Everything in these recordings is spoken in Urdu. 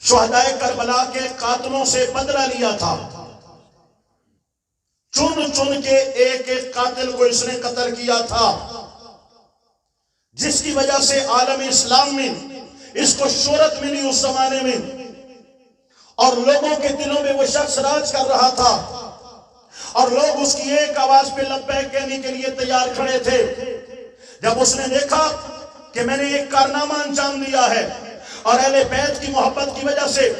شہدائے کربلا کے قاتلوں سے بدلہ لیا تھا، چن چن کے ایک ایک قاتل کو اس نے قتل کیا تھا، جس کی وجہ سے عالم اسلام میں اس کو شہرت ملی اس زمانے میں، اور لوگوں کے دلوں میں وہ شخص راج کر رہا تھا، اور لوگ اس کی ایک آواز پہ لبیک کہنے کے لیے تیار کھڑے تھے۔ جب اس نے دیکھا کہ میں نے ایک کارنامہ انجام دیا ہے اور اہل بیت کی محبت کی وجہ سے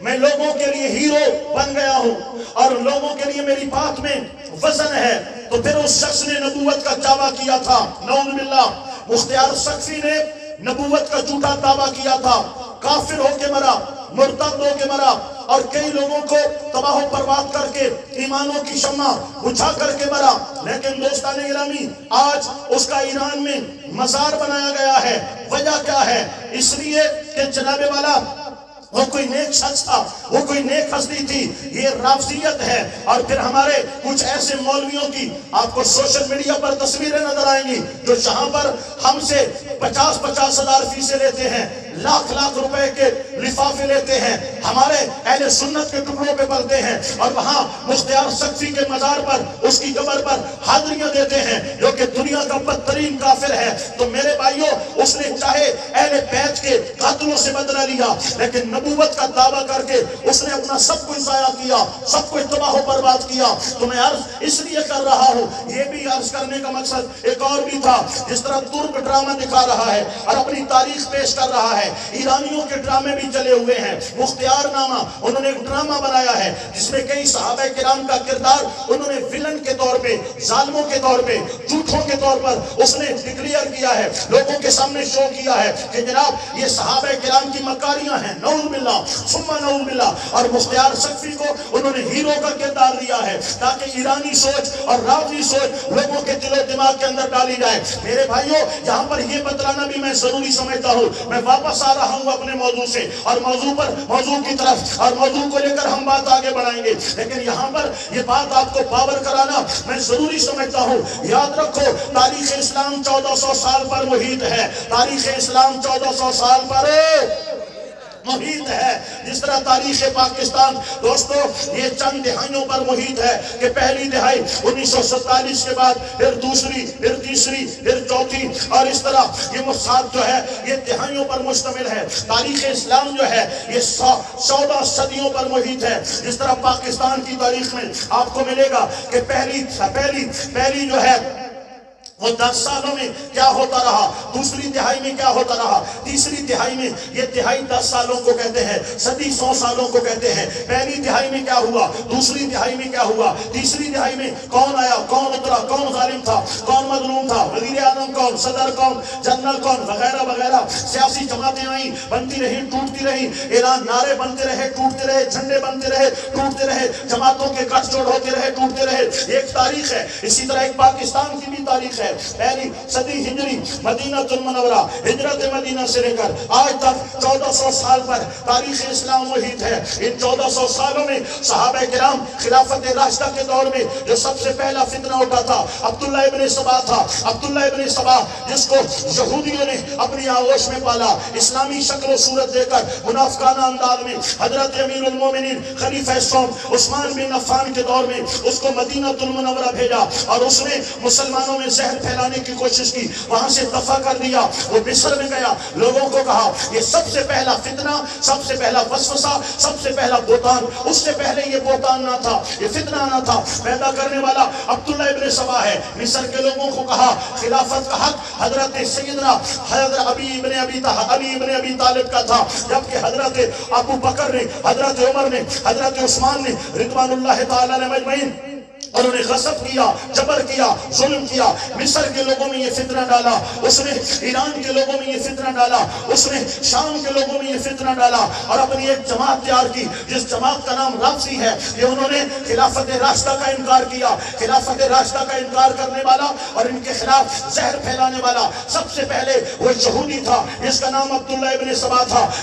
میں لوگوں کے لیے ہیرو بن گیا ہوں اور لوگوں کے لیے میری بات میں وزن ہے، تو پھر اس شخص نے نبوت کا دعویٰ کیا تھا۔ نعوذ باللہ، مختار سقفی نے نبوت کا جھوٹا دعویٰ کیا تھا، کافر ہو کے مرا، مرتد ہو کے مرا، اور کئی لوگوں کو تباہ و برباد کر کے ایمانوں کی شمع بجھا کر کے مرا۔ لیکن دوستان گرامی، آج اس کا ایران میں مزار بنایا گیا ہے۔ وجہ کیا ہے؟ اس لیے کہ جناب والا وہ کوئی نیک شخص تھا، وہ کوئی نیک ہستی تھی۔ یہ رافضیت ہے۔ اور پھر ہمارے کچھ ایسے مولویوں کی آپ کو سوشل میڈیا پر تصویریں نظر آئیں گی جو جہاں پر ہم سے 50,000 فیسیں لیتے ہیں، لاکھ روپے کے لفافے لیتے ہیں، ہمارے اہل سنت کے ٹکڑوں پہ پڑھتے ہیں، اور وہاں مختار سقفی کے مزار پر، اس کی قبر پر حاضریاں دیتے ہیں، جو کہ دنیا کا بدترین کافر ہے۔ تو میرے بھائیوں، اس نے چاہے اہل بیت کے قاتلوں سے بدلہ لیا، لیکن نبوت کا دعویٰ کر کے اس نے اپنا سب کچھ ضائع کیا، سب کچھ تباہ و برباد کیا۔ تو میں عرض اس لیے کر رہا ہوں، یہ بھی عرض کرنے کا مقصد ایک اور بھی تھا۔ جس طرح ترک ڈرامہ دکھا رہا ہے اور اپنی تاریخ پیش کر رہا ہے، ایرانیوں کے ڈرامے بھی چلے ہوئے ہیں۔ مختار نامہ انہوں نے ایک ڈرامہ بنایا ہے جس میں کئی صحابہ کرام کا کردار انہوں نے ویلن کے طور پہ، ظالموں کے طور پہ، جھوٹوں کے طور پر اس نے ڈکلیئر کیا ہے، لوگوں کے سامنے شو کیا ہے کہ جناب یہ صحابہ کرام کی مکاریاں ہیں، نعوذ باللہ ثم نعوذ باللہ۔ اور مختار سقفی کو انہوں نے ہیرو کا کردار دیا ہے تاکہ ایرانی سوچ اور رافضی سوچ لوگوں کے دل و دماغ کے اندر ڈالی جائے۔ میرے بھائیوں، یہاں پر یہ بتلانا بھی میں ضروری سمجھتا ہوں، میں واپس آ رہا ہوں اپنے موضوع سے اور موضوع کی طرف، اور موضوع کو لے کر ہم بات آگے بڑھائیں گے، لیکن یہاں پر یہ بات آپ کو باور کرانا میں ضروری سمجھتا ہوں۔ یاد رکھو، تاریخ اسلام 1400 سال پر محیط ہے، تاریخ اسلام 1400 سال پر محیط ہے۔ جس طرح تاریخ پاکستان دوستو یہ چند دہائیوں پر محیط ہے کہ پہلی دہائی 1947 کے بعد، پھر دوسری، پھر تیسری، پھر چوتھی، اور اس طرح یہ مساحت جو ہے یہ دہائیوں پر مشتمل ہے۔ تاریخ اسلام جو ہے یہ 14 صدیوں پر محیط ہے۔ جس طرح پاکستان کی تاریخ میں آپ کو ملے گا کہ پہلی جو ہے وہ 10 سالوں میں کیا ہوتا رہا، دوسری دہائی میں کیا ہوتا رہا، تیسری دہائی میں، یہ دہائی 10 سالوں کو کہتے ہیں، صدی 100 سالوں کو کہتے ہیں۔ پہلی دہائی میں کیا ہوا، دوسری دہائی میں کیا ہوا، تیسری دہائی میں کون آیا، کون اترا، کون ظالم تھا، کون مظلوم تھا، وزیر اعظم کون، صدر کون، جنرل کون، وغیرہ وغیرہ۔ سیاسی جماعتیں آئیں، بنتی رہی، ٹوٹتی رہی، اعلان نعرے بنتے رہے، ٹوٹتے رہے، جھنڈے بنتے رہے، ٹوٹتے رہے، جماعتوں کے گٹھ جوڑ ہوتے رہے، ٹوٹتے رہے۔ ایک تاریخ ہے۔ اسی طرح ایک پاکستان کی بھی تاریخ ہے۔ پہلی صدی ہجری، مدینہ المنورہ، ہجرت مدینہ سے لے کر آج تک 1400 سال پر تاریخ اسلام محیط ہے۔ ان 1400 سالوں میں صحابہ کرام خلافت راشدہ کے دور میں جو سب سے پہلا فتنہ اٹھا تھا عبداللہ ابن سبا تھا۔ عبداللہ ابن سبا جس کو یہودیوں نے اپنی آغوش میں پالا، اسلامی شکل و صورت دے کر منافقانہ انداز میں حضرت امیر المومنین خلیفہ سوم عثمان بن عفان کے دور میں اس کو مدینہ المنورہ بھیجا، اور اس نے مسلمانوں میں زہر پھیلانے کی کوشش کی، وہاں سے دفع کر دیا۔ وہ مصر میں گیا، لوگوں کو کہا یہ سب سے پہلا فتنہ، سب سے پہلا وسوسہ، سب سے پہلا بہتان، اس سے پہلے یہ بہتان نہ تھا، یہ فتنہ نہ تھا، پیدا کرنے والا عبداللہ ابن سبا ہے۔ مصر کے لوگوں کو کہا خلافت کا حق حضرت سیدنا حضرت علی ابن ابی طالب کا تھا، جبکہ حضرت ابو بکر نے، حضرت عمر نے، حضرت عثمان نے رضوان اللہ تعالی علیہ مجمعین، انہوں نے غصب کیا، جبر کیا، ظلم کیا۔ مصر کے لوگوں میں یہ فتنہ ڈالا، اس نے ایران کے لوگوں میں یہ فتنہ ڈالا، اس نے شام کے لوگوں میں یہ فتنہ ڈالا، اور اپنی ایک جماعت تیار کی جس جماعت کا نام رافضی ہے۔ یہ انہوں نے خلافت راشدہ کا انکار کیا۔ خلافت راشدہ کا انکار کرنے والا اور ان کے خلاف زہر پھیلانے والا سب سے پہلے وہ یہودی تھا جس کا نام عبداللہ ابن سبا تھا۔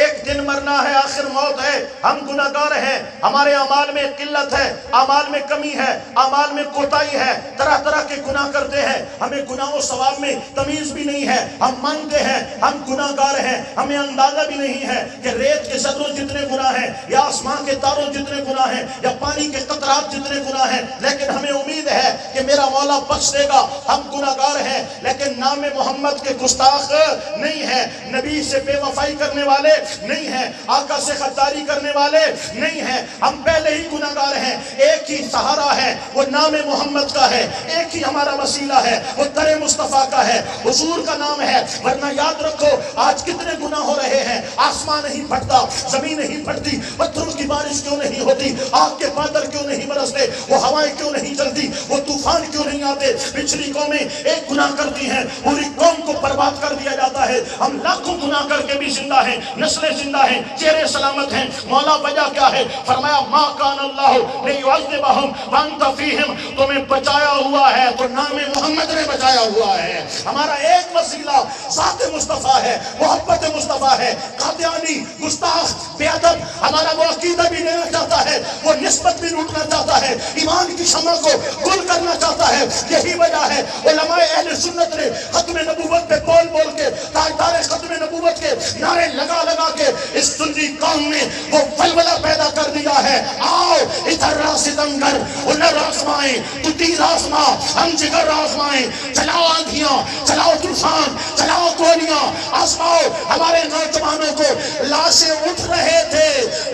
ایک دن مرنا ہے، آخر موت ہے۔ ہم گناہگار ہیں، ہمارے اعمال میں قلت ہے، اعمال میں کمی ہے، اعمال میں کوتاہی ہے، طرح طرح کے گناہ کرتے ہیں، ہمیں گناہ و ثواب میں تمیز بھی نہیں ہے، ہم مانتے ہیں ہم گناہگار ہیں، ہمیں اندازہ بھی نہیں ہے کہ ریت کے ذروں جتنے گناہ ہیں یا آسمان کے تاروں جتنے گناہ ہیں یا پانی کے قطرات جتنے گناہ ہیں، لیکن ہمیں امید ہے کہ میرا مولا بخش دے گا۔ ہم گناہگار ہیں لیکن نام محمد کے گستاخ نہیں ہیں، نبی سے بے وفائی کرنے والے نہیں ہیں، آقا سے غداری کرنے والے نہیں ہیں، ہم پہلے ہی گناہگار ہیں۔ ایک ہی سہارا ہے، وہ نام محمد کا ہے، ایک ہی ہمارا وسیلہ ہے، وہ در مصطفیٰ کا ہے، حضور کا نام ہے۔ ورنہ یاد رکھو آج کتنے گناہ ہو رہے ہیں، آسمان نہیں پھٹتا، زمین نہیں پھٹتی، پتھروں کی بارش کیوں نہیں ہوتی، آگ کے بادل کیوں نہیں برستے، وہ ہوائیں کیوں نہیں چلتی، وہ طوفان کیوں نہیں آتے۔ پچھلی قومیں ایک گناہ کرتی ہیں، پوری قوم کو برباد کر دیا جاتا ہے۔ ہم لاکھوں گناہ کر کے بھی زندہ ہیں، نسلیں زندہ ہیں، چہرے سلامت ہیں۔ مولا وجہ کیا ہے؟ فرمایا ما کان اللہ لیعذبہم وانت فیہم، تمہیں بچایا ہوا ہے تو نام محمد نے بچایا ہوا ہے۔ ہمارا ایک وسیلہ ذات مصطفیٰ ہے، محبت مصطفیٰ ہے۔ قادیانی گستاخ بے ادب ہمارا وہ عقیدہ بھی لینا چاہتا ہے، وہ نسبت بھی لوٹنا چاہتا ہے، ایمان کی شمع کو گل کرنا چاہتا ہے۔ یہی وجہ ہے علماء اہل سنت نے ختم نبوت پہ بول بول کے، تاجدار ختم نبوت کے نعرے لگا لگا کے اس سنی قوم میں وہ ولولہ پیدا کر دیا ہے۔ آؤ ادھر راہ ستمگر انہیں آزمائیں، تو تیر آزما ہم جگر آزمائیں، چلاؤ آندھیاں، چلاؤ طوفان، چلاؤ گولیاں، آزماؤ۔ ہمارے نوجوانوں کو لاشیں اٹھ رہے تھے،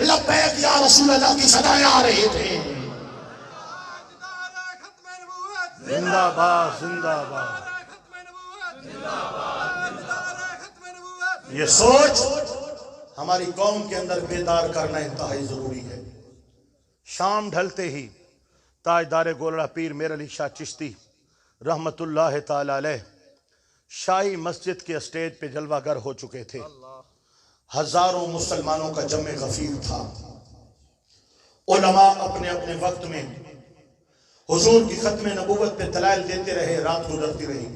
لبیک یا رسول اللہ کی صدائیں آ رہی تھے۔ زندہ باد، زندہ باد۔ یہ سوچ ہماری قوم کے اندر بیدار کرنا انتہائی ضروری ہے۔ شام ڈھلتے ہی تاجدار گولڑا پیر میر علی شاہ چشتی رحمت اللہ تعالی علیہ شاہی مسجد کے اسٹیج پہ جلوہ گر ہو چکے تھے۔ ہزاروں مسلمانوں کا جمع غفیر تھا۔ علماء اپنے اپنے وقت میں حضور کی ختم نبوت پہ دلائل دیتے رہے، رات گزرتی رہی۔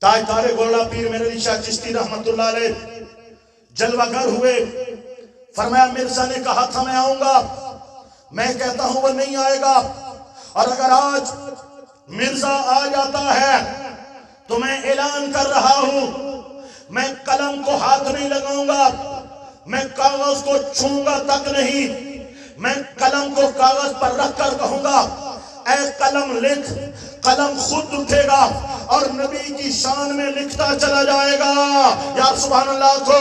تاجدار گولڑا پیر میر علی شاہ چشتی رحمت اللہ علیہ جلوہ گر ہوئے۔ فرمایا مرزا نے کہا تھا میں آؤں گا، میں کہتا ہوں وہ نہیں آئے گا، اور اگر آج مرزا آ جاتا ہے تو میں اعلان کر رہا ہوں میں قلم کو ہاتھ نہیں لگاؤں گا، میں کاغذ کو چھوں گا تک نہیں، میں قلم کو کاغذ پر رکھ کر کہوں گا اے قلم لکھ۔ قلم خود اٹھے گا اور نبی کی شان میں لکھتا چلا جائے گا۔ یا سبحان اللہ کو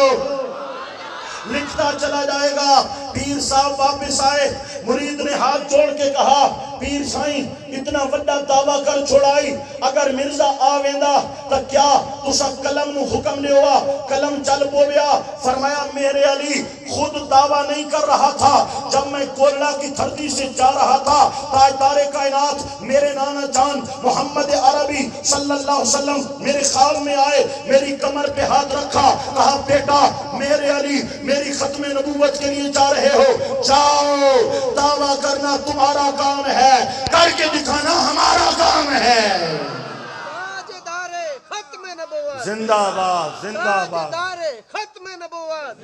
لکھتا چلا جائے گا۔ پیر صاحب واپس آئے، مرید نے ہاتھ جوڑ کے کہا پیر سائیں اتنا وڈا دعویٰ کر چھوڑائی، اگر مرزا آویندا تو کیا تسا قلم نو حکم دے ہوا قلم چل پویا؟ فرمایا میرے علی خود دعویٰ نہیں کر رہا تھا، جب میں کولڑا کی دھرتی سے جا رہا تھا تاجدار کائنات میرے نانا جان محمد عربی صلی اللہ علیہ وسلم میرے خواب میں آئے، میری کمر پہ ہاتھ رکھا، کہا بیٹا میرے علی میری ختم نبوت کے لیے جا رہے ہو، جاؤ، دعویٰ کرنا تمہارا کام ہے، کر کے دکھانا ہمارا کام ہے۔ تاجدار ختم نبوت زندہ باد، زندہ باد۔ تاجدار ختم نبوت۔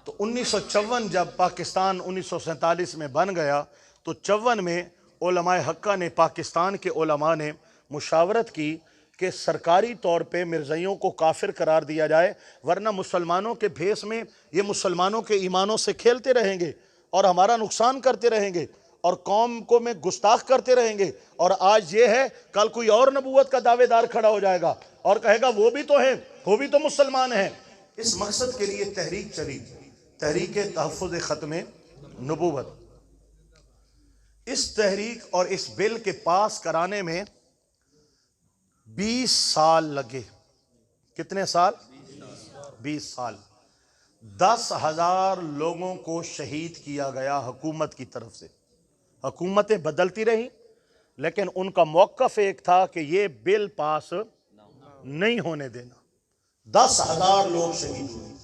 تو 1954 جب پاکستان 1947 میں بن گیا تو 54 میں علماء حقہ نے، پاکستان کے علماء نے مشاورت کی کہ سرکاری طور پہ مرزائیوں کو کافر قرار دیا جائے، ورنہ مسلمانوں کے بھیس میں یہ مسلمانوں کے ایمانوں سے کھیلتے رہیں گے اور ہمارا نقصان کرتے رہیں گے اور قوم کو میں گستاخ کرتے رہیں گے۔ اور آج یہ ہے، کل کوئی اور نبوت کا دعوے دار کھڑا ہو جائے گا اور کہے گا وہ بھی تو ہیں، وہ بھی تو مسلمان ہیں۔ اس مقصد کے لیے تحریک چلی، تحریک تحفظ ختم نبوت۔ اس تحریک اور اس بل کے پاس کرانے میں 20 سال لگے۔ کتنے سال؟ 20 سال۔ 10,000 لوگوں کو شہید کیا گیا حکومت کی طرف سے۔ حکومتیں بدلتی رہیں لیکن ان کا موقف ایک تھا کہ یہ بل پاس نہیں ہونے دینا۔ 10,000 لوگ شہید ہوئے۔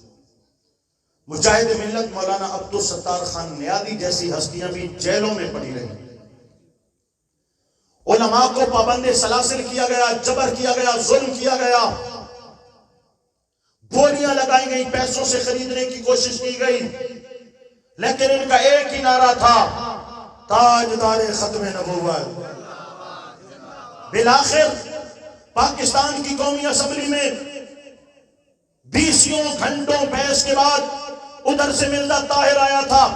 مجاہد ملت مولانا عبدالستار خان نیادی جیسی ہستیاں بھی جیلوں میں پڑی رہی۔ علماء کو پابند سلاسل کیا گیا، جبر کیا گیا، ظلم کیا گیا۔ گولیاں لگائی گئی، پیسوں سے خریدنے کی کوشش کی گئی، لیکن ان کا ایک ہی نعرہ تھا، تاجدار ختم نبوت۔ بالآخر پاکستان کی قومی اسمبلی میں 20 گھنٹوں بحث کے بعد ادھر سے مرزا طاہر آیا تھا،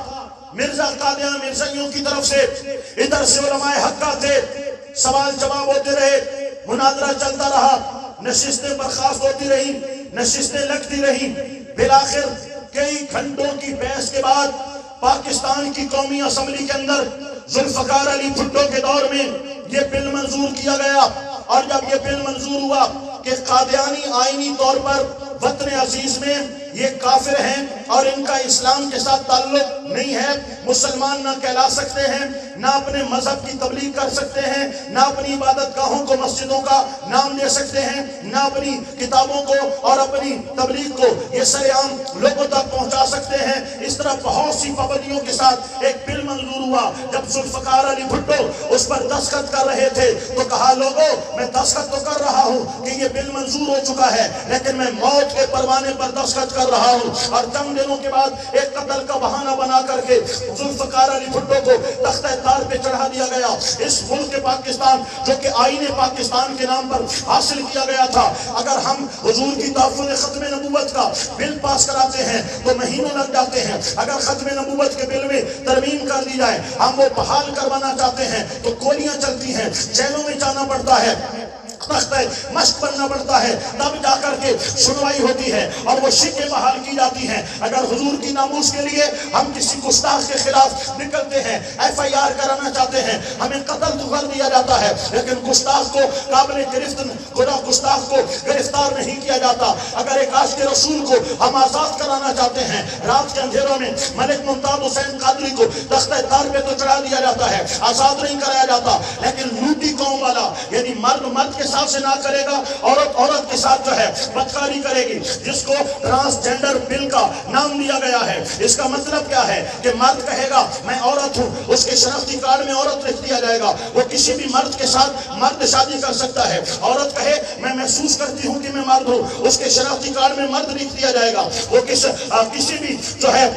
مرزا قادیان مرزائیوں کی طرف سے، ادھر سے علماء حقہ تھے، سوال جواب ہوتے رہے، مناظرہ چلتا رہا، نشستیں برخاست ہوتی رہی، نشستیں لگتی رہی۔ بالآخر کئی گھنٹوں کی بحث کے بعد پاکستان کی قومی اسمبلی کے اندر ذوالفقار علی بھٹو کے دور میں یہ بل منظور کیا گیا، اور جب یہ بل منظور ہوا کہ قادیانی آئینی طور پر وطن عزیز میں یہ کافر ہیں اور ان کا اسلام کے ساتھ تعلق نہیں ہے، مسلمان نہ کہلا سکتے ہیں، نہ اپنے مذہب کی تبلیغ کر سکتے ہیں، نہ اپنی عبادت گاہوں کو مسجدوں کا نام دے سکتے ہیں، نہ اپنی کتابوں کو اور اپنی تبلیغ کو یہ سر عام لوگوں تک پہنچا سکتے ہیں، اس طرح بہت سی پابندیوں کے ساتھ ایک بل منظور ہوا۔ جب ذوالفقار علی بھٹو اس پر دستخط کر رہے تھے تو کہا، لوگوں میں دستخط تو کر رہا ہوں کہ یہ بل منظور ہو چکا ہے، لیکن میں موت کے پروانے پر دستخط کر رہا ہوں۔ اور چند دنوں کے بعد ایک قتل کا بہانہ بنا کر کے ذوالفقار علی بھٹو کو تختہ تار پہ چڑھا دیا گیا۔ اس ملک پاکستان جو کہ آئین پاکستان کے نام پر حاصل کیا گیا تھا، اگر ہم حضور کی تحفظ ختم نبوت کا بل پاس کراتے ہیں تو مہینوں لگ جاتے ہیں، اگر ختم نبوت کے بل میں ترمیم کر دی جائے، ہم وہ بحال کروانا چاہتے ہیں تو گولیاں چلتی ہیں، جیلوں میں جانا پڑتا ہے، مشق بننا پڑتا ہے، تب جا کر کے سنوائی ہوتی ہے اور وہ شکیں بحال کی جاتی ہیں۔ اگر حضور کی ناموس کے لیے ہم کسی گستاخ کے خلاف نکلتے ہیں، FIR کرانا چاہتے ہیں، ہمیں قتل تو کر دیا جاتا ہے، لیکن گستاخ کو قابل گستاخ کو گرفتار نہیں کیا جاتا۔ اگر ایک عاشق رسول کو ہم آزاد کرانا چاہتے ہیں، رات کے اندھیروں میں ملک ممتاز حسین قادری کو تختہ تار پہ تو چڑھا دیا جاتا ہے، آزاد نہیں کرایا جاتا، لیکن لوٹی قوم والا یعنی مرد کے ساتھ سے نہ کرے گا، عورت کے ساتھ جو ہے بدکاری کرے گی، جس کو ٹرانسجنڈر بل کا نام دیا گیا ہے۔ اس کا مطلب کیا ہے کہ مرد کہے گا میں عورت ہوں، اس کے شناختی کارڈ میں عورت لکھ دیا جائے گا، وہ کسی بھی مرد کے ساتھ مرد شادی کر سکتا ہے۔ عورت کہے میں محسوس کرتی ہوں کہ میں مرد ہوں، اس کے شناختی کارڈ میں مرد لکھ دیا جائے گا، وہ کسی بھی جو ہے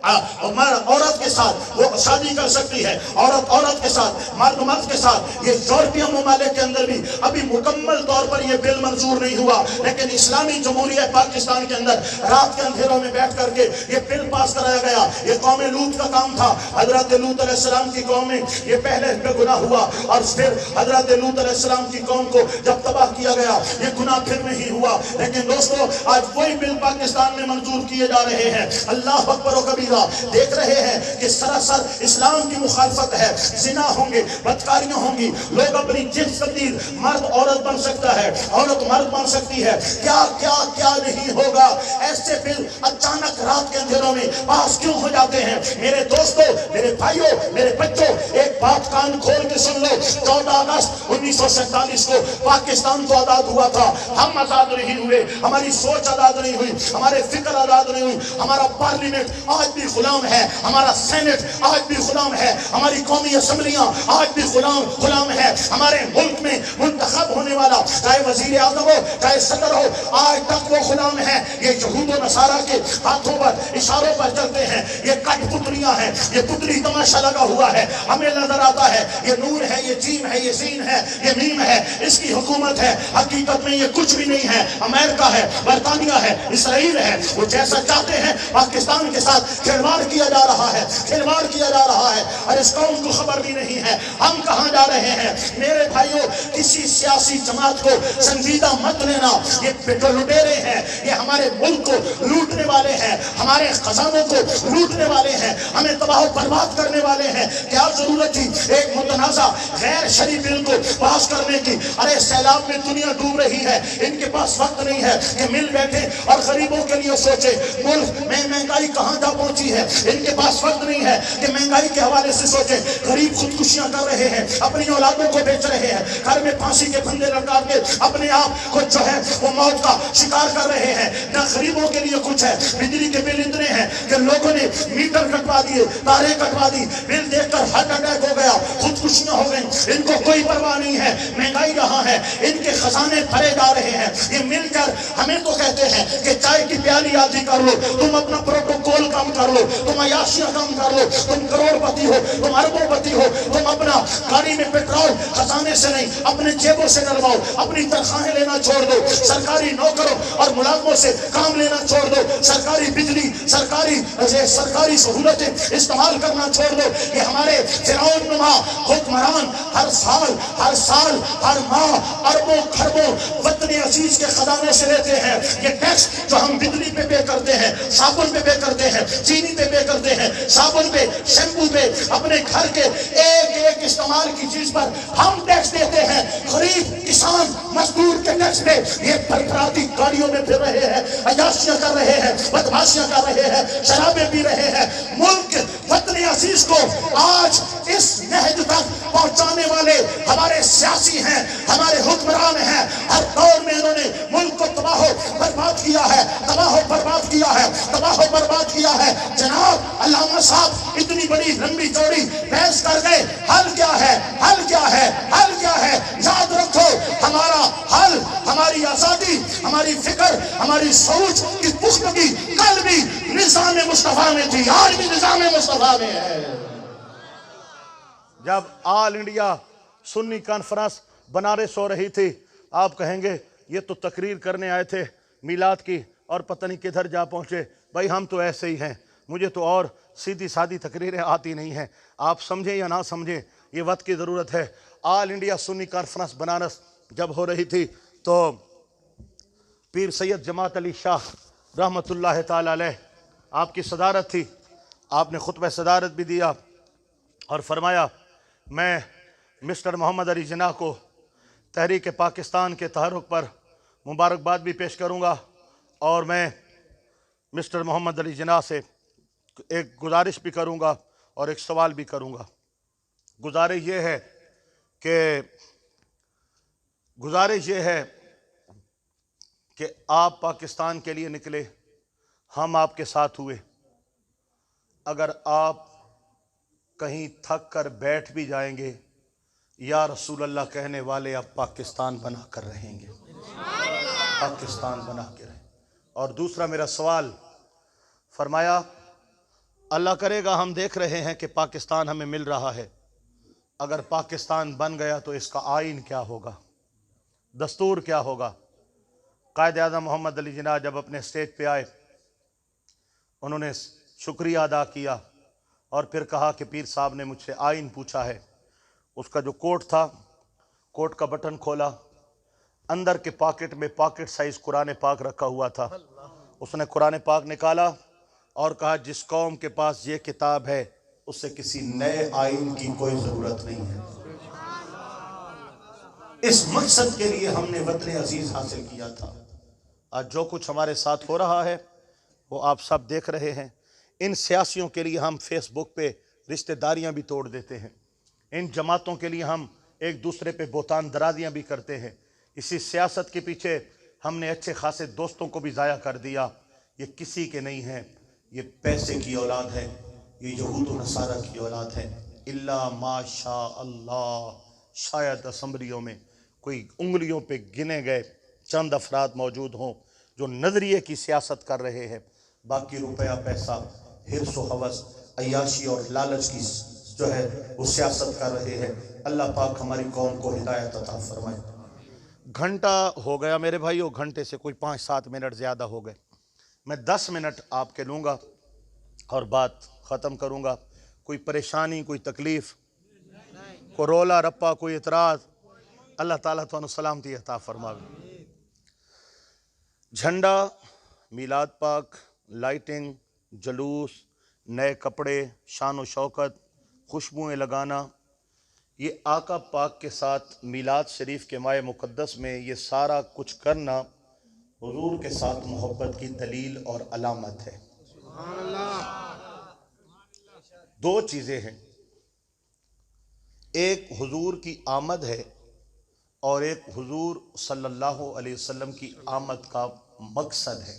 عورت کے ساتھ وہ شادی کر سکتی ہے، عورت کے ساتھ، مرد کے ساتھ۔ یہ یورپی ممالک کے اندر بھی ابھی مکمل طور پر یہ بل منظور نہیں ہوا، لیکن اسلامی جمہوریہ پاکستان کے اندر رات کے اندھیروں میں بیٹھ کر کے یہ بل پاس کرایا گیا۔ یہ قوم لوط کا کام تھا، حضرت لوط علیہ السلام کی قوم میں یہ پہلے پہ گناہ ہوا، اور پھر حضرت لوط علیہ السلام کی قوم کو جب تباہ کیا گیا یہ گناہ پھر نہیں ہوا۔ لیکن دوستو آج وہی بل پاکستان میں منظور کیے جا رہے ہیں۔ اللہ اکبر و کبیرہ، دیکھ رہے ہیں کہ سراسر اسلام کی مخالفت ہے، زنا ہوں گے، بدکاریاں ہوں گی، لوگ اپنی جنس تبدیل، مرد عورت بن سکتا ہے، عورت مرد بن سکتی ہے، کیا کیا کیا نہیں ہوگا۔ ایسے بل اچانک رات کے اندھیروں میں پاس کیوں ہو جاتے ہیں؟ میرے دوستو، میرے بھائیوں، میرے بچوں، ایک بات کان کھول کے سن لو، 14 اگست 1947 کو پاکستان تو آزاد ہوا تھا، ہم آزاد نہیں ہوئے، ہماری سوچ آزاد نہیں ہوئی، ہمارے فکر آزاد نہیں ہوئی، ہمارا پارلیمنٹ آج بھی غلام ہے، ہمارا سینٹ آج بھی غلام ہے، ہماری قومی اسمبلیاں آج بھی غلام ہے، ہمارے ملک میں منتخب ہونے والا چاہے وزیر اعظم ہو چاہے صدر ہو، آج تک وہ غلام ہے۔ یہ یہود و نصارہ کے ہاتھوں پر اشاروں پر چلتے ہیں، یہ کٹ پتلیاں ہیں، یہ پتلی تماشا لگا ہوا ہے، ہمیں نظر آتا ہے یہ نور ہے، یہ جیم ہے، یہ سین ہے، یہ میم ہے، اس کی حکومت ہے، حقیقت میں یہ کچھ بھی نہیں ہے، امریکہ ہے، برطانیہ ہے، اسرائیل ہے، وہ جیسا چاہتے ہیں پاکستان کے ساتھ کھلواڑ کیا جا رہا ہے، کھلواڑ کیا جا رہا ہے، اور اس قوم کو خبر بھی نہیں ہے ہم کہاں جا رہے ہیں۔ میرے بھائیوں، کسی سیاسی جماعت کو سنجیدہ مت لینا، یہ لٹیرے ہیں، یہ ہمارے ملک کو لوٹنے والے ہیں، ہمارے خزانوں کو لوٹنے والے ہیں، ہمیں تباہ و برباد کرنے والے ہیں۔ کیا ضرورت تھی ایک متنازع غیر شرعی بل کو پاس کرنے کی؟ ارے سیلاب میں دنیا ڈوب رہی ہے، ان کے پاس وقت نہیں ہے کہ مل بیٹھے اور غریبوں کے لیے سوچے۔ ملک میں مہنگائی کہاں جا پہنچی پہنچی ہے. ان کے پاس وقت نہیں ہے کہ مہنگائی کے حوالے سے سوچیں. غریب خودکشیاں کر رہے ہیں, اپنی اولادوں کو بیچ رہے ہیں, گھر میں پھانسی کے پھندے لٹکا کے اپنے آپ کو جو ہے وہ موت کا شکار کر رہے ہیں. نہ غریبوں کے لیے کچھ ہے. بجلی کے بل اتنے ہیں کہ لوگوں نے میٹر کٹوا دیے, تاریں کٹوا دی, بل دیکھ کر ہارٹ اٹیک ہو گیا, خودکشیاں ہو گئیں. ان کو کوئی پرواہ نہیں ہے. مہنگائی رہا ہے, ان کے خزانے بھرے جا رہے ہیں. یہ مل کر ہمیں تو کہتے ہیں کہ چائے کی پیالی آدھی کر لو, تم اپنا پروٹوکول کم کر لو, تم عیاشیاں کم کر لو, تم کروڑ پتی ہو, تم اربوں پتی ہو, تم اپنا گاڑی میں پیٹرول خزانے سے نہیں اپنے جیبوں سے ڈلواؤ, اپنی تنخواہیں لینا چھوڑ دو, سرکاری نوکروں اور ملازموں سے کام لینا چھوڑ دو, سرکاری بجلی سرکاری سہولتیں استعمال کرنا چھوڑ دو. یہ ہمارے فرعون نما حکمران ہر سال ہر ماہ اربوں خربوں وطن عزیز کے خزانے سے لیتے ہیں. یہ ٹیکس جو ہم بجلی پہ پے کرتے ہیں, صابن پہ پے کرتے ہیں, چینی پہ پے کرتے ہیں, صابن پہ, شیمپو پہ, اپنے گھر کے ایک استعمال کی چیز پر ہم ٹیکس دیتے ہیں. غریب کسان مزدور کے ٹیکس پہ یہ بھربھراتی گاڑیوں میں پھر رہے ہیں, عیاشیاں کر رہے ہیں, بدماشیاں کر رہے ہیں, شرابیں پی رہے ہیں. ملک وطن عزیز کو آج اس نہج تک پہنچانے والے ہمارے سیاسی ہیں, ہمارے حکمران ہیں. ہر دور میں انہوں نے ملک کو تباہ و برباد کیا ہے, تباہ و برباد کیا ہے, تباہ و برباد کیا ہے. جناب علامہ صاحب اتنی بڑی لمبی چوڑی بحث کر گئے. حل کیا ہے, حل کیا ہے, حل کیا ہے؟ یاد رکھو, ہمارا حل ہماری آزادی, ہماری فکر, ہماری سوچ کی پختگی کل بھی نظام مصطفیٰ میں تھی, آج بھی نظام مصطفیٰ میں ہے. جب آل انڈیا سنی کانفرنس بنارس ہو رہی تھی, آپ کہیں گے یہ تو تقریر کرنے آئے تھے میلاد کی اور پتہ نہیں کدھر جا پہنچے. بھائی ہم تو ایسے ہی ہیں, مجھے تو اور سیدھی سادھی تقریریں آتی نہیں ہیں. آپ سمجھیں یا نہ سمجھیں یہ وقت کی ضرورت ہے. آل انڈیا سنی کانفرنس بنارس جب ہو رہی تھی تو پیر سید جماعت علی شاہ رحمۃ اللہ تعالی علیہ آپ کی صدارت تھی. آپ نے خطبہ صدارت بھی دیا اور فرمایا میں مسٹر محمد علی جناح کو تحریک پاکستان کے تحرک پر مبارکباد بھی پیش کروں گا, اور میں مسٹر محمد علی جناح سے ایک گزارش بھی کروں گا اور ایک سوال بھی کروں گا. گزارش یہ ہے کہ آپ پاکستان کے لیے نکلے, ہم آپ کے ساتھ ہوئے. اگر آپ کہیں تھک کر بیٹھ بھی جائیں گے, یا رسول اللہ کہنے والے اب پاکستان بنا کر رہیں گے, پاکستان بنا کے رہیں. اور دوسرا میرا سوال, فرمایا اللہ کرے گا ہم دیکھ رہے ہیں کہ پاکستان ہمیں مل رہا ہے, اگر پاکستان بن گیا تو اس کا آئین کیا ہوگا, دستور کیا ہوگا؟ قائد اعظم محمد علی جناح جب اپنے اسٹیج پہ آئے, انہوں نے شکریہ ادا کیا اور پھر کہا کہ پیر صاحب نے مجھ سے آئین پوچھا ہے. اس کا جو کوٹ تھا, کوٹ کا بٹن کھولا, اندر کے پاکٹ میں پاکٹ سائز قرآن پاک رکھا ہوا تھا. اس نے قرآن پاک نکالا اور کہا جس قوم کے پاس یہ کتاب ہے اس سے کسی نئے آئین کی کوئی ضرورت نہیں ہے. اس مقصد کے لیے ہم نے وطن عزیز حاصل کیا تھا. آج جو کچھ ہمارے ساتھ ہو رہا ہے وہ آپ سب دیکھ رہے ہیں. ان سیاسیوں کے لیے ہم فیس بک پہ رشتہ داریاں بھی توڑ دیتے ہیں, ان جماعتوں کے لیے ہم ایک دوسرے پہ بہتان درازیاں بھی کرتے ہیں. اسی سیاست کے پیچھے ہم نے اچھے خاصے دوستوں کو بھی ضائع کر دیا. یہ کسی کے نہیں ہیں, یہ پیسے کی اولاد ہے, یہ یہود و نصارہ کی اولاد ہے. الا ما شاء اللہ, شاید اسمبلیوں میں کوئی انگلیوں پہ گنے گئے چند افراد موجود ہوں جو نظریے کی سیاست کر رہے ہیں. باقی روپیہ پیسہ, حرص و حوث, عیاشی اور لالچ کی جو ہے وہ سیاست کر رہے ہیں. اللہ پاک ہماری قوم کو ہدایت عطا فرمائے. گھنٹہ ہو گیا میرے بھائیو, گھنٹے سے کوئی 5-7 منٹ زیادہ ہو گئے. میں 10 منٹ آپ کے لوں گا اور بات ختم کروں گا. کوئی پریشانی, کوئی تکلیف, کوئی رولا رپا, کوئی اعتراض؟ اللہ تعالیٰ تو سلامتی عطا فرمائے. جھنڈا, میلاد پاک, لائٹنگ, جلوس, نئے کپڑے, شان و شوکت, خوشبوئیں لگانا, یہ آقا پاک کے ساتھ میلاد شریف کے ماہ مقدس میں یہ سارا کچھ کرنا حضور کے ساتھ محبت کی دلیل اور علامت ہے. دو چیزیں ہیں، ایک حضور کی آمد ہے اور ایک حضور صلی اللہ علیہ وسلم کی آمد کا مقصد ہے۔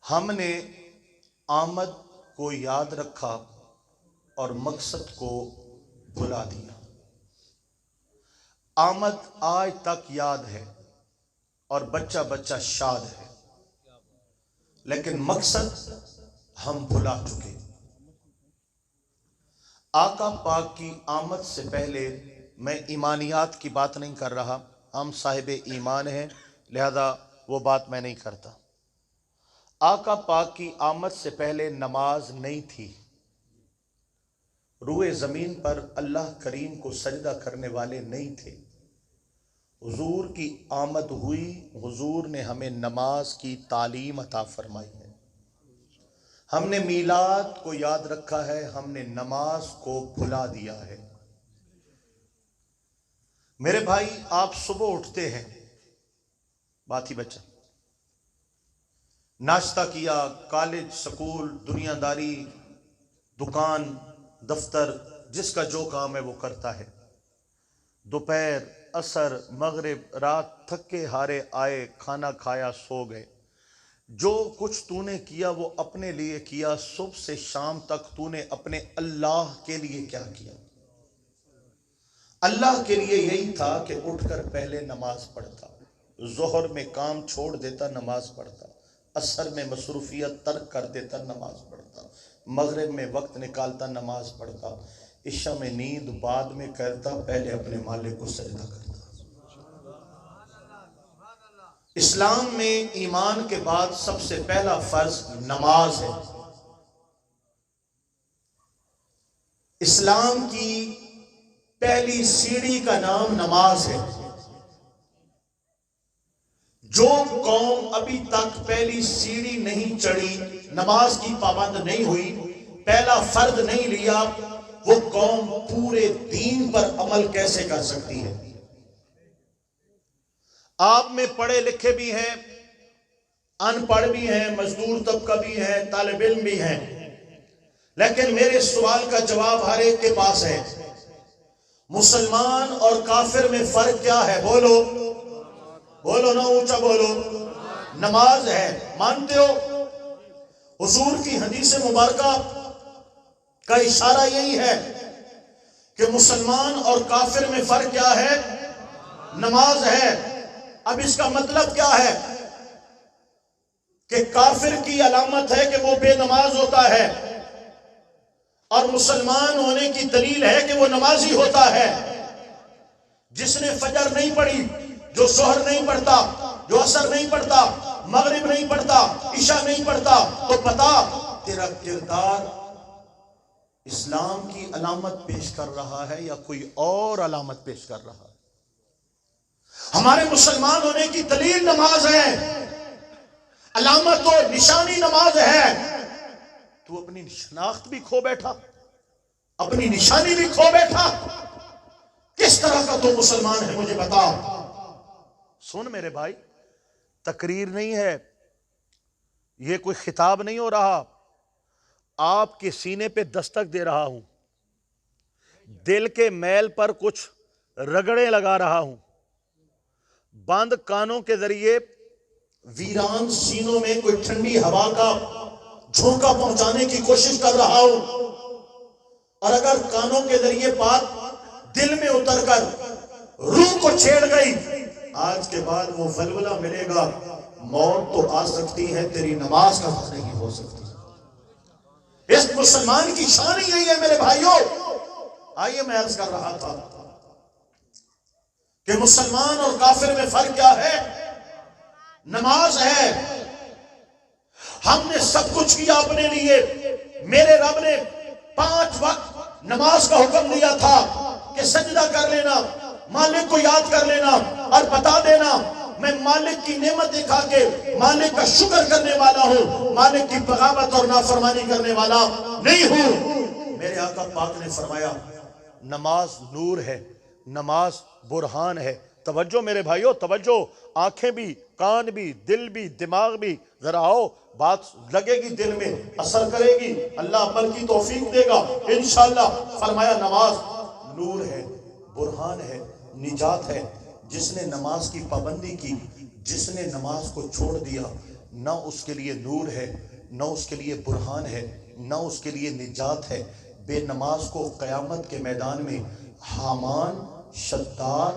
ہم نے آمد کو یاد رکھا اور مقصد کو بھلا دیا۔ آمد آج تک یاد ہے اور بچہ بچہ شاد ہے، لیکن مقصد ہم بھلا چکے۔ آقا پاک کی آمد سے پہلے میں ایمانیات کی بات نہیں کر رہا، ہم صاحب ایمان ہیں لہذا وہ بات میں نہیں کرتا۔ آقا پاک کی آمد سے پہلے نماز نہیں تھی، روئے زمین پر اللہ کریم کو سجدہ کرنے والے نہیں تھے۔ حضور کی آمد ہوئی، حضور نے ہمیں نماز کی تعلیم عطا فرمائی ہے۔ ہم نے میلاد کو یاد رکھا ہے، ہم نے نماز کو بھلا دیا ہے۔ میرے بھائی، آپ صبح اٹھتے ہیں، بات ہی بچہ، ناشتہ کیا، کالج، سکول، دنیا داری، دکان، دفتر، جس کا جو کام ہے وہ کرتا ہے۔ دوپہر، عصر، مغرب، رات تھکے ہارے آئے، کھانا کھایا، سو گئے۔ جو کچھ تو نے کیا وہ اپنے لیے کیا، صبح سے شام تک تو نے اپنے اللہ کے لیے کیا کیا؟ اللہ کے لیے یہی تھا کہ اٹھ کر پہلے نماز پڑھتا، ظہر میں کام چھوڑ دیتا، نماز پڑھتا، عصر میں مصروفیت ترک کر دیتا، نماز پڑھتا، مغرب میں وقت نکالتا، نماز پڑھتا، عشاء میں نیند بعد میں کرتا، پہلے اپنے مالک کو سجدہ کرتا۔ اسلام میں ایمان کے بعد سب سے پہلا فرض نماز ہے۔ اسلام کی پہلی سیڑھی کا نام نماز ہے۔ جو قوم ابھی تک پہلی سیڑھی نہیں چڑھی، نماز کی پابند نہیں ہوئی، پہلا فرض نہیں لیا، وہ قوم پورے دین پر عمل کیسے کر سکتی ہے؟ آپ میں پڑھے لکھے بھی ہیں، ان پڑھ بھی ہیں، مزدور طبقہ بھی ہے، طالب علم بھی ہیں، لیکن میرے سوال کا جواب ہر ایک کے پاس ہے۔ مسلمان اور کافر میں فرق کیا ہے؟ بولو بولو نا، اونچا بولو۔ نماز ہے، مانتے ہو؟ حضور کی حدیث مبارکہ کا اشارہ یہی ہے کہ مسلمان اور کافر میں فرق کیا ہے؟ نماز ہے۔ اب اس کا مطلب کیا ہے؟ کہ کافر کی علامت ہے کہ وہ بے نماز ہوتا ہے، اور مسلمان ہونے کی دلیل ہے کہ وہ نمازی ہوتا ہے۔ جس نے فجر نہیں پڑھی، جو ظہر نہیں پڑھتا، جو عصر نہیں پڑھتا، مغرب نہیں پڑھتا، عشاء نہیں پڑھتا، تو بتا تیرا کردار اسلام کی علامت پیش کر رہا ہے یا کوئی اور علامت پیش کر رہا ہے؟ ہمارے مسلمان ہونے کی دلیل نماز ہے، علامت و نشانی نماز ہے۔ تو اپنی شناخت بھی کھو بیٹھا، اپنی نشانی بھی کھو بیٹھا، کس طرح کا تو مسلمان ہے مجھے بتا۔ سن میرے بھائی، تقریر نہیں ہے یہ، کوئی خطاب نہیں ہو رہا، آپ کے سینے پہ دستک دے رہا ہوں، دل کے میل پر کچھ رگڑے لگا رہا ہوں، بند کانوں کے ذریعے ویران سینوں میں کوئی ٹھنڈی ہوا کا جھونکا پہنچانے کی کوشش کر رہا ہوں، اور اگر کانوں کے ذریعے بات دل میں اتر کر روح کو چھیڑ گئی، آج کے بعد وہ ولولہ ملے گا، موت تو آ سکتی ہے، تیری نماز کا حق نہیں ہو سکتی۔ اس مسلمان کی شان ہی یہی ہے میرے بھائیوں۔ آئیے میں عرض کر رہا تھا کہ مسلمان اور کافر میں فرق کیا ہے؟ نماز ہے۔ ہم نے سب کچھ کیا اپنے لیے، میرے رب نے 5 وقت نماز کا حکم دیا تھا کہ سجدہ کر لینا، مالک کو یاد کر لینا، اور بتا دینا میں مالک کی نعمت دکھا کے مالک کا شکر کرنے والا ہوں، مالک کی بغاوت اور نافرمانی کرنے والا نہیں ہوں۔ میرے آقا پاک نے فرمایا نماز نور ہے، نماز برہان ہے۔ توجہ میرے بھائیوں، توجہ، آنکھیں بھی کان بھی، دل بھی، دماغ بھی، ذرا آؤ، بات لگے گی دل میں، اثر کرے گی، اللہ عمل کی توفیق دے گا انشاءاللہ۔ فرمایا نماز نور ہے، برہان ہے، نجات ہے۔ جس نے نماز کی پابندی کی، جس نے نماز کو چھوڑ دیا، نہ اس کے لیے نور ہے، نہ اس کے لیے برہان ہے، نہ اس کے لیے نجات ہے۔ بے نماز کو قیامت کے میدان میں حامان، شداد،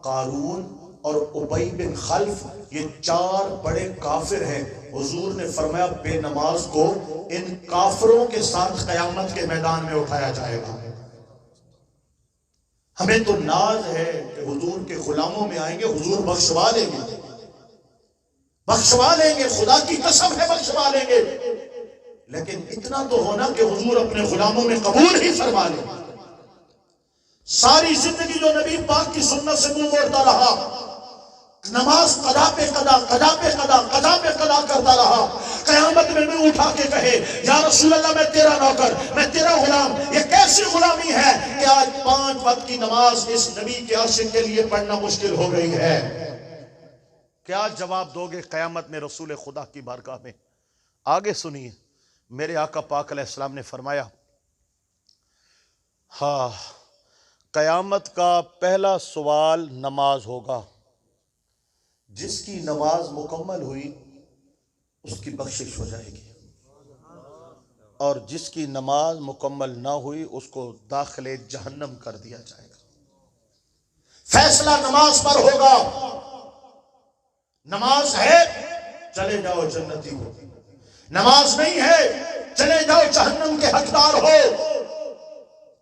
قارون اور ابی بن خلف، یہ 4 بڑے کافر ہیں۔ حضور نے فرمایا بے نماز کو ان کافروں کے ساتھ قیامت کے میدان میں اٹھایا جائے گا۔ ہمیں تو ناز ہے کہ حضور کے غلاموں میں آئیں گے، حضور بخشوا لیں گے، بخشوا لیں گے، خدا کی قسم ہے بخشوا لیں گے، لیکن اتنا تو ہونا کہ حضور اپنے غلاموں میں قبول ہی فرما لیں۔ ساری زندگی جو نبی پاک کی سنت سے منہ موڑتا رہا، نماز قضا پہ قضا، قضا پہ قضا، قضا پہ قضا کرتا رہا، قیامت میں منہ اٹھا کے کہے یا رسول اللہ میں تیرا نوکر، میں تیرا غلام، یہ کیسی غلامی ہے کہ آج 5 وقت کی نماز اس نبی کے عاشق کے لیے پڑھنا مشکل ہو گئی ہے۔ کیا جواب دو گے قیامت میں رسول خدا کی بارگاہ میں؟ آگے سنیے، میرے آقا پاک علیہ السلام نے فرمایا، ہاں، قیامت کا پہلا سوال نماز ہوگا۔ جس کی نماز مکمل ہوئی اس کی بخشش ہو جائے گی، اور جس کی نماز مکمل نہ ہوئی اس کو داخل جہنم کر دیا جائے گا۔ فیصلہ نماز پر ہوگا۔ نماز ہے چلے جاؤ جنتی ہو، نماز نہیں ہے چلے جاؤ جہنم کے حقدار ہو۔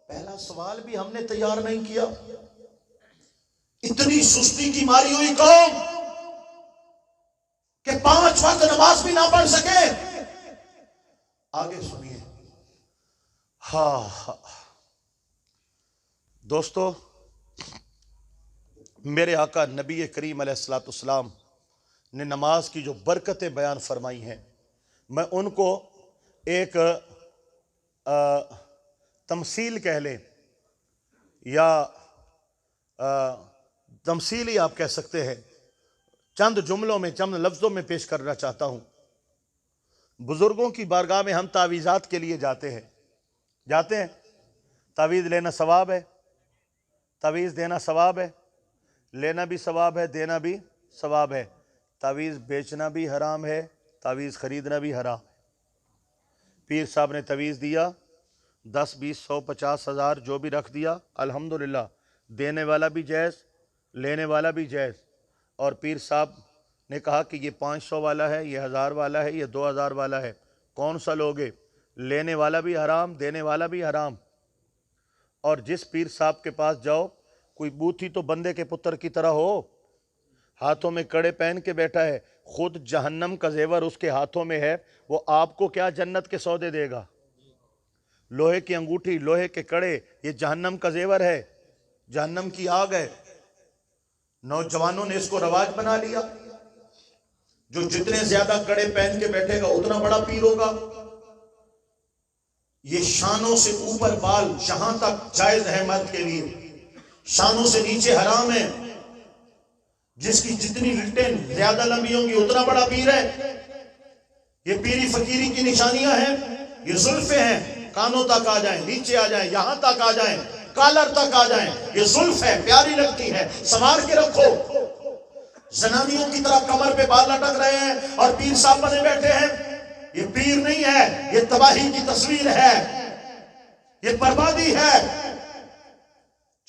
پہلا سوال بھی ہم نے تیار نہیں کیا۔ اتنی سستی کی ماری ہوئی قوم کہ 5 وقت نماز بھی نہ پڑھ سکے۔ آگے سنیے، ہاں دوستو، میرے آقا نبی کریم علیہ السلام نے نماز کی جو برکتیں بیان فرمائی ہیں، میں ان کو ایک تمثیل کہہ لیں یا تمثیلی آپ کہہ سکتے ہیں، چند جملوں میں، چند لفظوں میں پیش کرنا چاہتا ہوں۔ بزرگوں کی بارگاہ میں ہم تعویذات کے لیے جاتے ہیں، تعویذ لینا ثواب ہے، تعویذ دینا ثواب ہے، لینا بھی ثواب ہے، دینا بھی ثواب ہے۔ تعویذ بیچنا بھی حرام ہے، تعویذ خریدنا بھی حرام ہے۔ پیر صاحب نے تعویذ دیا، 10 20 100 50 1000 جو بھی رکھ دیا، الحمدللہ، دینے والا بھی جائز، لینے والا بھی جائز۔ اور پیر صاحب نے کہا کہ یہ 500 والا ہے، یہ 1000 والا ہے، یہ 2000 والا ہے، کون سا لوگے؟ لینے والا بھی حرام، دینے والا بھی حرام۔ اور جس پیر صاحب کے پاس جاؤ، کوئی بوتھی تو بندے کے پتر کی طرح ہو، ہاتھوں میں کڑے پہن کے بیٹھا ہے، خود جہنم کا زیور اس کے ہاتھوں میں ہے، وہ آپ کو کیا جنت کے سودے دے گا؟ لوہے کی انگوٹھی، لوہے کے کڑے، یہ جہنم کا زیور ہے، جہنم کی آگ ہے۔ نوجوانوں نے اس کو رواج بنا لیا، جو جتنے زیادہ کڑے پہن کے بیٹھے گا اتنا بڑا پیر ہوگا۔ یہ شانوں سے اوپر بال جہاں تک جائز ہے مرد کے لیے، شانوں سے نیچے حرام ہے۔ جس کی جتنی لٹیں زیادہ لمبی ہوں گی اتنا بڑا پیر ہے۔ یہ پیری فقیری کی نشانیاں ہیں، یہ زلفیں ہیں، کانوں تک آ جائیں، نیچے آ جائیں، یہاں تک آ جائیں، کالر تک آ جائیں، یہ زلف ہے، پیاری لگتی ہے، سنوار کے رکھو۔ زنانیوں کی طرح کمر پہ بال لٹک رہے ہیں اور پیر صاحب بنے بیٹھے ہیں، یہ پیر نہیں ہے، یہ تباہی کی تصویر ہے، یہ بربادی ہے۔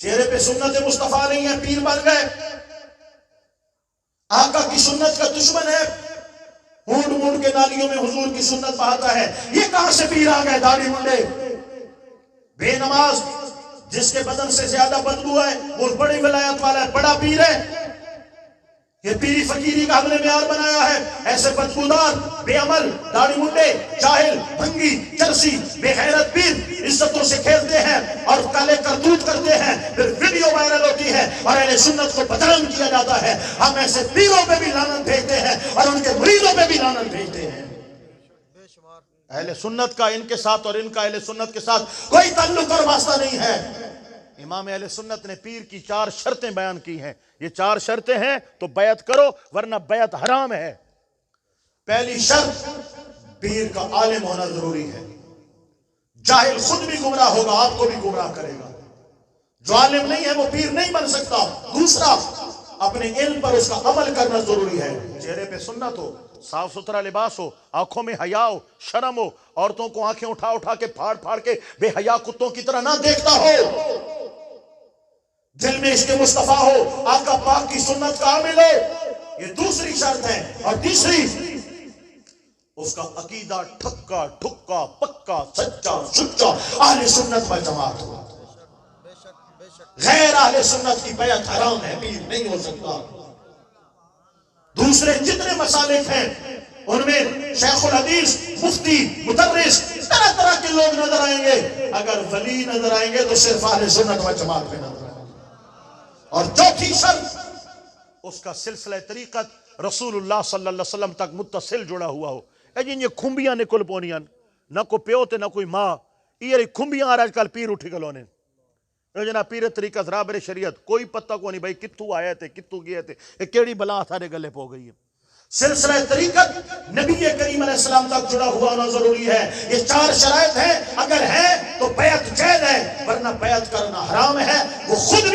چہرے پہ سنت مصطفیٰ نہیں ہے، پیر بن گئے، آقا کی سنت کا دشمن ہے، مونڈ مونڈ کے نالیوں میں حضور کی سنت بہاتا ہے۔ یہ کہاں سے پیر آ گئے داڑھی منڈے؟ بے نماز جس کے بدن سے زیادہ بدبو ہے وہ بڑی ولایت والا ہے، بڑا پیر ہے۔ یہ پیری فقیری کا ہم نے معیار بنایا ہے۔ ایسے بدبودار، بے عمل، داڑھی منڈے، جاہل، بھنگی، چرسی، بے غیرت پیر عزتوں سے کھیلتے ہیں اور کالے کرتوت کرتے ہیں، پھر ویڈیو وائرل ہوتی ہے اور اہل سنت کو بدنام کیا جاتا ہے۔ ہم ایسے پیروں پہ بھی لعنت بھیجتے ہیں اور ان کے مریدوں پہ بھی لعنت بھیجتے ہیں۔ اہل سنت کا ان کے ساتھ اور ان کا اہل سنت کے ساتھ کوئی تعلق اور واسطہ نہیں ہے۔ امام اہل سنت نے پیر کی 4 شرطیں بیان کی ہیں. یہ 4 شرطیں ہیں تو بیعت کرو ورنہ بیعت حرام ہے. پہلی شرط پیر کا عالم ہونا ضروری ہے. جاہل خود بھی گمراہ ہوگا آپ کو بھی گمراہ کرے گا. جو عالم نہیں ہے وہ پیر نہیں بن سکتا. دوسرا اپنے علم پر اس کا عمل کرنا ضروری ہے. چہرے پہ سنت ہو, صاف ستھرا لباس ہو, آنکھوں میں حیا ہو, شرم ہو, عورتوں کو آنکھیں اٹھا اٹھا کے پھاڑ پھاڑ کے بے حیا کتوں کی طرح نہ دیکھتا ہو, دل میں عشق مصطفیٰ ہو, آقا پاک کی سنت کا عامل ہو. یہ دوسری شرط ہے. اور تیسری اس کا عقیدہ ٹھکا ٹھکا پکا سچا سچا اہل سنت و جماعت ہو. غیر اہل سنت کی بیعت حرام ہے, پیر نہیں ہو سکتا. دوسرے جتنے مسالک ہیں ان میں شیخ الحدیث, مفتی, مدرس, طرح طرح کے لوگ نظر آئیں گے. اگر ولی نظر آئیں گے تو صرف اہل سنت و جماعت میں نظر آئیں گے. اور چوتھی شرط اس کا سلسلہ طریقت رسول اللہ صلی اللہ علیہ وسلم تک متصل جڑا ہوا ہو. اے جن یہ کھمبیاں نکل پونیاں, نہ کوئی پیو تے نہ کوئی ماں, یہ کھمبیاں آج کل پیر اٹھی گلونے. جنا پیر طریقت رابر شریعت کوئی پتہ کو نہیں بھائی کتوں آئے تھے کتوں گئے تھے, یہ کیڑی بلا سارے گلے پو گئی ہے. سلسلہ طریقت نبی کریم علیہ السلام تک جڑا ہوا ہونا ضروری ہے. یہ 4 شرائط ہیں, اگر ہے تو بیعت جائز ہے ورنہ بیعت کرنا حرام ہے. وہ خود